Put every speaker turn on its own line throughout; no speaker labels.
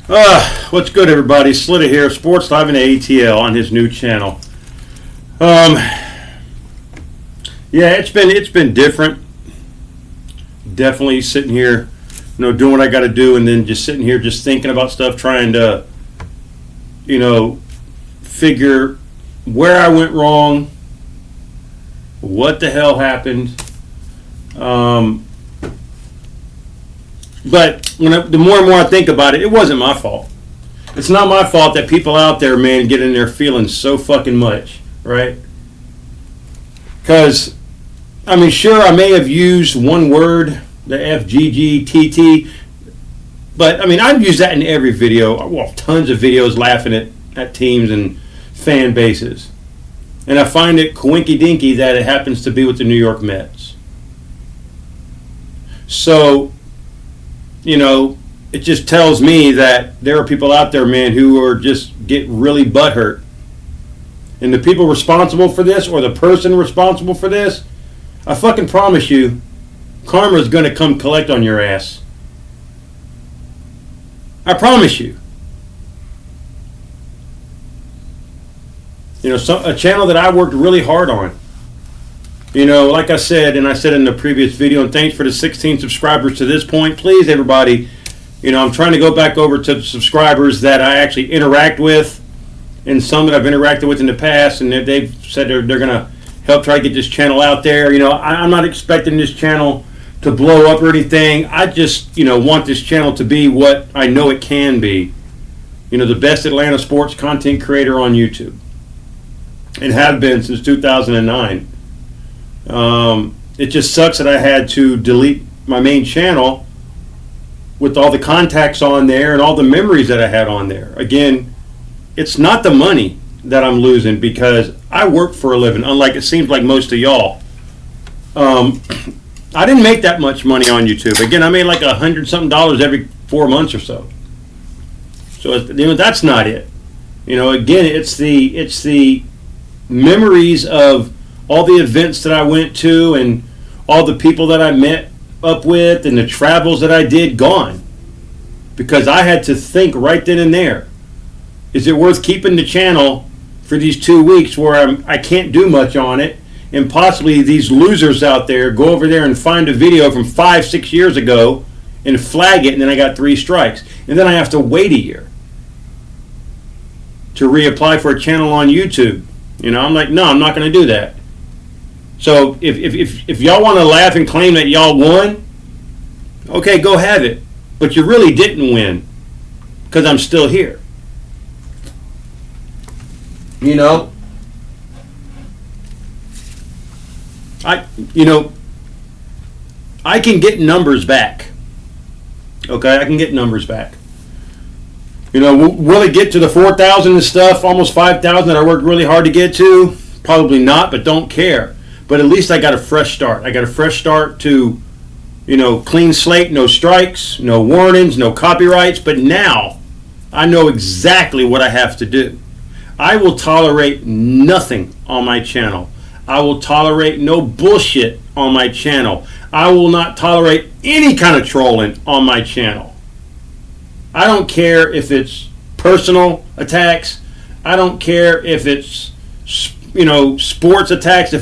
What's good, everybody? Slita here, Sports Live in ATL on his new channel. Yeah, it's been different. Definitely sitting here, doing what I got to do, and then just sitting here, just thinking about stuff, trying to, figure where I went wrong, what the hell happened. But the more and more I think about it, it wasn't my fault. It's not my fault that people out there, man, get in there feeling so fucking much, right? Because, sure, I may have used one word, the FGGTT, but, I've used that in every video. Well, tons of videos laughing at teams and fan bases. And I find it coinky-dinky that it happens to be with the New York Mets. So, it just tells me that there are people out there, man, who are just get really butthurt. And the people responsible for this, or the person responsible for this, I fucking promise you, karma is going to come collect on your ass. I promise you. A channel that I worked really hard on. Like I said, and I said in the previous video, and thanks for the 16 subscribers to this point. Please, everybody, I'm trying to go back over to the subscribers that I actually interact with, and some that I've interacted with in the past, and they've said they're going to help try to get this channel out there. I'm not expecting this channel to blow up or anything. I just, want this channel to be what I know it can be. The best Atlanta sports content creator on YouTube. And have been since 2009. It just sucks that I had to delete my main channel with all the contacts on there and all the memories that I had on there. Again, it's not the money that I'm losing, because I work for a living, unlike it seems like most of y'all. I didn't make that much money on YouTube. Again, I made like $100-something every 4 months or so. So that's not it. Again, it's the memories of all the events that I went to and all the people that I met up with and the travels that I did gone. Because I had to think right then and there, is it worth keeping the channel for these 2 weeks where I can't do much on it, and possibly these losers out there go over there and find a video from 5-6 years ago and flag it, and then I got 3 strikes. And then I have to wait a year to reapply for a channel on YouTube. I'm like, no, I'm not going to do that. So if y'all want to laugh and claim that y'all won, okay, go have it. But you really didn't win, because I'm still here. I can get numbers back. Okay, I can get numbers back. Will it get to the 4,000 and stuff, almost 5,000 that I worked really hard to get to? Probably not, but don't care. But at least I got a fresh start. I got a fresh start to, clean slate, no strikes, no warnings, no copyrights. But now I know exactly what I have to do. I will tolerate nothing on my channel. I will tolerate no bullshit on my channel. I will not tolerate any kind of trolling on my channel. I don't care if it's personal attacks. I don't care if it's, sports attacks.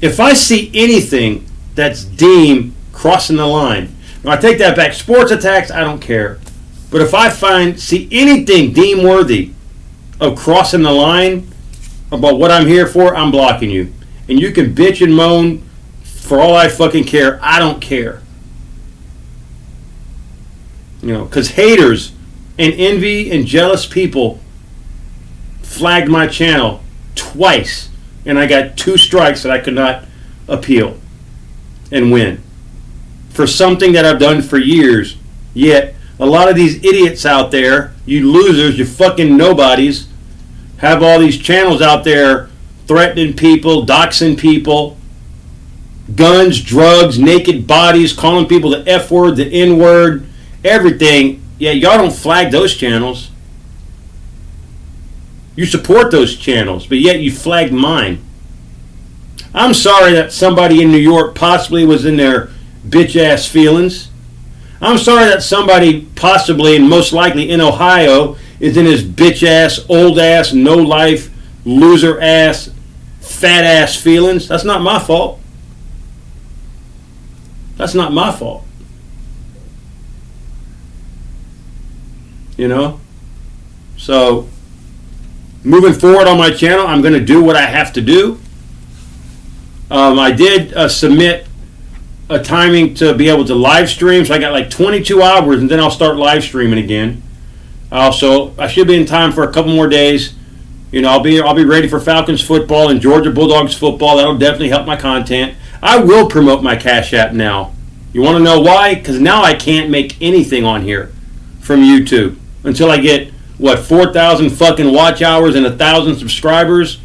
If I see anything that's deemed crossing the line, now I take that back. Sports attacks, I don't care. But if I see anything deemed worthy of crossing the line about what I'm here for, I'm blocking you. And you can bitch and moan for all I fucking care. I don't care. Because haters and envy and jealous people flagged my channel twice, and I got 2 strikes that I could not appeal and win for something that I've done for years. Yet a lot of these idiots out there, you losers, you fucking nobodies, have all these channels out there threatening people, doxing people, guns, drugs, naked bodies, calling people the F word, the N word, everything. Yeah, y'all don't flag those channels. You support those channels, but yet you flag mine. I'm sorry that somebody in New York possibly was in their bitch ass feelings. I'm sorry that somebody possibly and most likely in Ohio is in his bitch ass, old ass, no life, loser ass, fat ass feelings. That's not my fault. That's not my fault. You know? So, moving forward on my channel, I'm going to do what I have to do. I did submit a timing to be able to live stream, so I got like 22 hours, and then I'll start live streaming again. So I should be in time for a couple more days. You know, I'll be ready for Falcons football and Georgia Bulldogs football. That'll definitely help my content. I will promote my Cash App now. You want to know why? Because now I can't make anything on here from YouTube until I get 4,000 fucking watch hours and 1,000 subscribers.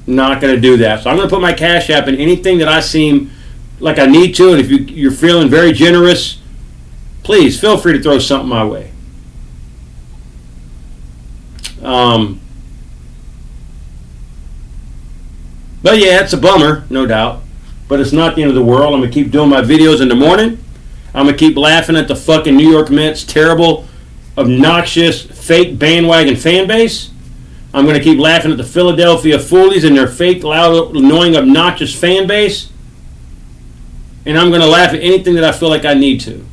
Not going to do that. So I'm going to put my Cash App in anything that I seem like I need to. And if you're feeling very generous, please feel free to throw something my way. But yeah, it's a bummer, no doubt. But it's not the end of the world. I'm going to keep doing my videos in the morning. I'm going to keep laughing at the fucking New York Mets' terrible, obnoxious, fake bandwagon fan base. I'm going to keep laughing at the Philadelphia Foolies and their fake, loud, annoying, obnoxious fan base. And I'm going to laugh at anything that I feel like I need to.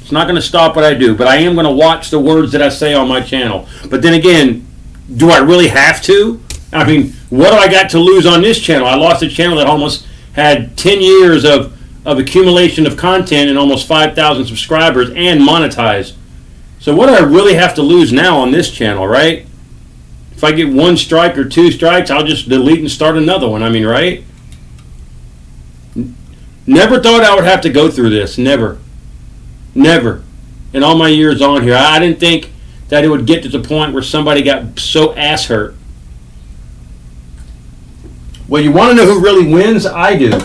It's not going to stop what I do, but I am going to watch the words that I say on my channel. But then again, do I really have to? I mean, what do I got to lose on this channel? I lost a channel that almost had 10 years of accumulation of content and almost 5,000 subscribers and monetized. So what do I really have to lose now on this channel, right? If I get 1 strike or 2 strikes, I'll just delete and start another one. I mean, right? Never thought I would have to go through this. Never. Never. In all my years on here, I didn't think that it would get to the point where somebody got so ass hurt. Well, you want to know who really wins? I do.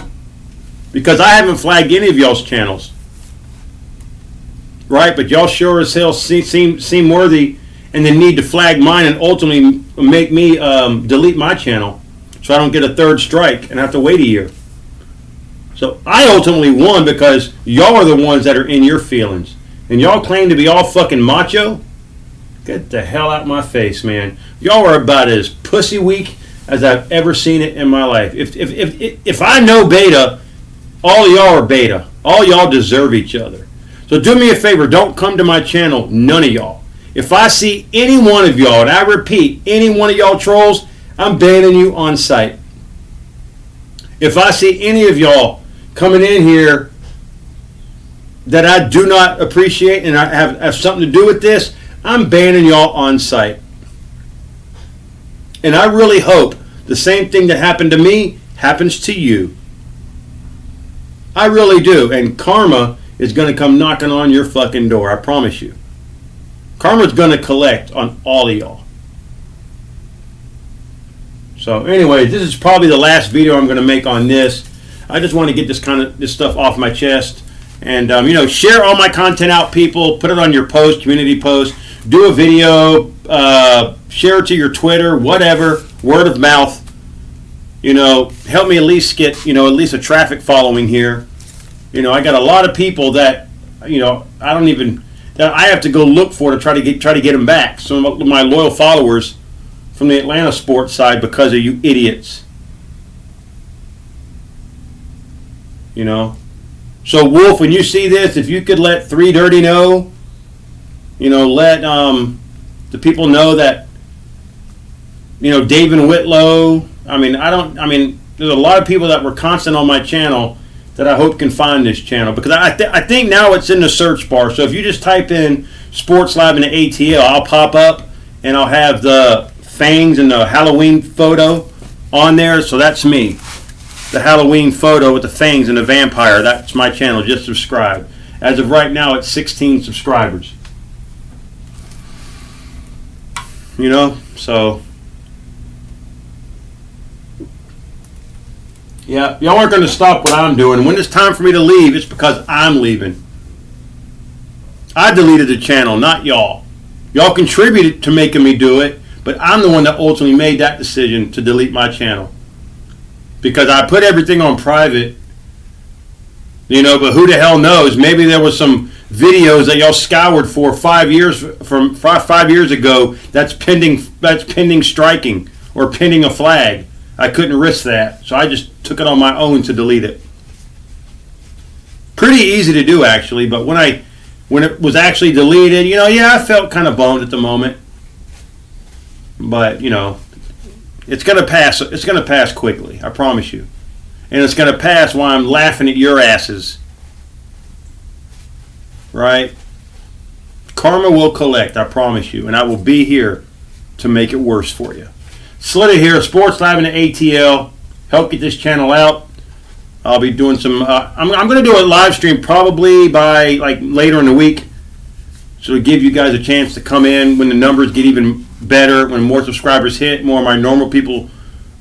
Because I haven't flagged any of y'all's channels. Right? But y'all sure as hell seem worthy and then need to flag mine and ultimately make me delete my channel so I don't get a 3rd strike and have to wait a year. So I ultimately won because y'all are the ones that are in your feelings. And y'all claim to be all fucking macho? Get the hell out of my face, man. Y'all are about as pussy weak as I've ever seen it in my life. If I know beta, all y'all are beta. All y'all deserve each other. So do me a favor, don't come to my channel, none of y'all. If I see any one of y'all, and I repeat, any one of y'all trolls, I'm banning you on sight. If I see any of y'all coming in here that I do not appreciate and I have something to do with this, I'm banning y'all on sight. And I really hope the same thing that happened to me happens to you. I really do. And karma is going to come knocking on your fucking door. I promise you. Karma's going to collect on all of y'all. So anyway, this is probably the last video I'm going to make on this. I just want to get this stuff off my chest. And, share all my content out, people. Put it on your post, community post. Do a video. Share it to your Twitter, whatever. Word of mouth. Help me at least get, at least a traffic following here. I got a lot of people that, that I have to go look for to try to get them back. Some of my loyal followers from the Atlanta sports side because of you idiots. So Wolf, when you see this, if you could let 3 Dirty know, let the people know that, Dave and Whitlow. There's a lot of people that were constant on my channel that I hope can find this channel, because I think now it's in the search bar. So if you just type in Sports Lab in the ATL, I'll pop up and I'll have the fangs and the Halloween photo on there. So that's me. The Halloween photo with the fangs and the vampire. That's my channel. Just subscribe. As of right now, it's 16 subscribers. So yeah, y'all aren't going to stop what I'm doing. When it's time for me to leave, it's because I'm leaving. I deleted the channel, not y'all. Y'all contributed to making me do it, but I'm the one that ultimately made that decision to delete my channel. Because I put everything on private But who the hell knows? Maybe there was some videos that y'all scoured for 5 years from 5 years ago. That's pending striking or pending a flag. I couldn't risk that, so I just took it on my own to delete it. Pretty easy to do actually, but when it was actually deleted, I felt kind of bummed at the moment. But it's gonna pass. It's gonna pass quickly. I promise you. And it's going to pass while I'm laughing at your asses. Right? Karma will collect, I promise you. And I will be here to make it worse for you. Slita here, Sports Live in the ATL. Help get this channel out. I'll be doing some... I'm going to do a live stream probably by later in the week. So to give you guys a chance to come in when the numbers get even better, when more subscribers hit, more of my normal people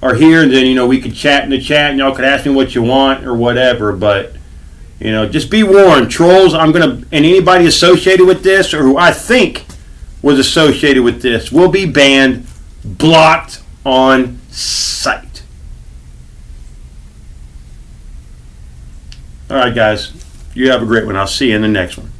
are here, and then we could chat in the chat, and y'all could ask me what you want or whatever. But just be warned, trolls. And anybody associated with this or who I think was associated with this will be banned, blocked on sight. All right, guys, you have a great one. I'll see you in the next one.